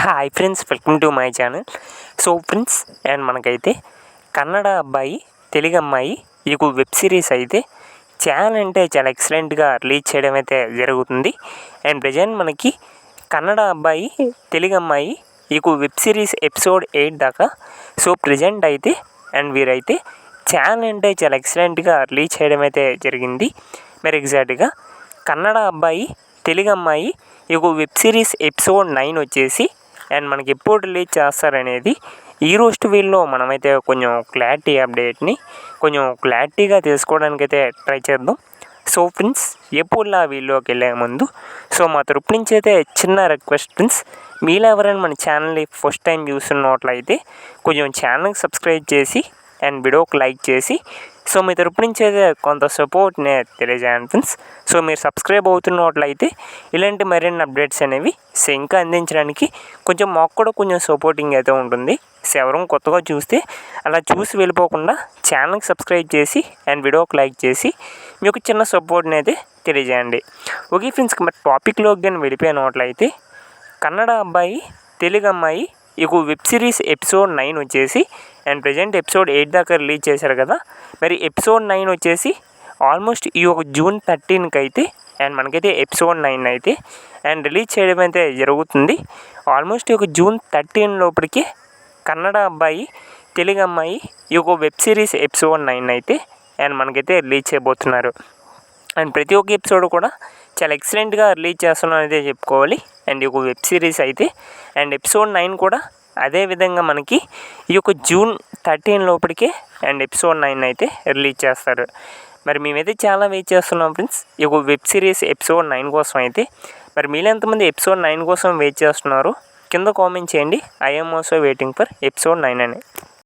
Hi friends, welcome to my channel. So friends, and మనకైతే కన్నడ అబ్బాయి తెలుగు అమ్మాయి ఈ వెబ్ సిరీస్ అయితే చాలా అంటే చాలా ఎక్సలెంట్గా రిలీజ్ చేయడం అయితే జరుగుతుంది. అండ్ ప్రజెంట్ మనకి కన్నడ అబ్బాయి తెలుగు అమ్మాయి ఈ వెబ్ సిరీస్ ఎపిసోడ్ 8 దాకా సో ప్రజెంట్ అయితే అండ్ వీరైతే చాలా అంటే చాలా ఎక్సలెంట్గా రిలీజ్ చేయడం అయితే జరిగింది. మరి ఎగ్జాక్ట్గా కన్నడ అబ్బాయి తెలుగు అమ్మాయి ఈ వెబ్ సిరీస్ ఎపిసోడ్ 9 వచ్చేసి అండ్ మనకి ఎప్పుడు రిలీజ్ చేస్తారనేది ఈ రోజు వీడియోలో మనమైతే కొంచెం క్లారిటీగా తెలుసుకోవడానికి అయితే ట్రై చేద్దాం. సో ఫ్రెండ్స్, ఎప్పుడు వీడియోకి వెళ్ళే ముందు సో మా తరపు నుంచి అయితే చిన్న రిక్వెస్ట్ ఫ్రెండ్స్, మీలో ఎవరైనా మన ఛానల్ని ఫస్ట్ టైం చూస్తున్నట్లయితే కొంచెం ఛానల్కి సబ్స్క్రైబ్ చేసి అండ్ వీడియోకి లైక్ చేసి సో మీ తరపు నుంచి అయితే కొంత సపోర్ట్ని తెలియజేయండి ఫ్రెండ్స్. సో మీరు సబ్స్క్రైబ్ అవుతున్నట్లయితే ఇలాంటి మరిన్ని అప్డేట్స్ అనేవి ఇంకా అందించడానికి కొంచెం మాకు కూడా కొంచెం సపోర్టింగ్ అయితే ఉంటుంది. సో ఎవరైనా కొత్తగా చూస్తే అలా చూసి వెళ్ళిపోకుండా ఛానల్కి సబ్స్క్రైబ్ చేసి అండ్ వీడియోకి లైక్ చేసి మీకు చిన్న సపోర్ట్ని అయితే తెలియజేయండి. ఓకే ఫ్రెండ్స్, మరి టాపిక్లోకి కానీ వెళ్ళిపోయినట్లయితే కన్నడ అబ్బాయి తెలుగు అమ్మాయి ఈ వెబ్ సిరీస్ ఎపిసోడ్ 9 వచ్చేసి అండ్ ప్రజెంట్ ఎపిసోడ్ 8 దాకా రిలీజ్ చేశారు కదా. మరి ఎపిసోడ్ 9 వచ్చేసి ఆల్మోస్ట్ ఈ జూన్ 13కి అయితే అండ్ మనకైతే ఎపిసోడ్ 9 అయితే అండ్ రిలీజ్ చేయడం అయితే జరుగుతుంది. ఆల్మోస్ట్ ఈ జూన్ 13 లోపలికి కన్నడ అబ్బాయి తెలుగు అమ్మాయి ఈ వెబ్ సిరీస్ ఎపిసోడ్ 9 అయితే అండ్ మనకైతే రిలీజ్ చేయబోతున్నారు. అండ్ ప్రతి ఒక్క ఎపిసోడ్ కూడా చాలా ఎక్సలెంట్గా రిలీజ్ చేస్తున్నాం అయితే చెప్పుకోవాలి. అండ్ ఈ వెబ్ సిరీస్ అయితే అండ్ ఎపిసోడ్ 9 కూడా అదే విధంగా మనకి ఈ జూన్ 13 లోపలికే అండ్ ఎపిసోడ్ 9 అయితే రిలీజ్ చేస్తారు. మరి మేమైతే చాలా వెయిట్ చేస్తున్నాం ఫ్రెండ్స్ ఈ వెబ్ సిరీస్ ఎపిసోడ్ 9 కోసం అయితే. మరి మీరు ఎంతమంది ఎపిసోడ్ 9 కోసం వెయిట్ చేస్తున్నారు కింద కామెంట్ చేయండి. I'm also waiting for episode 9 అని.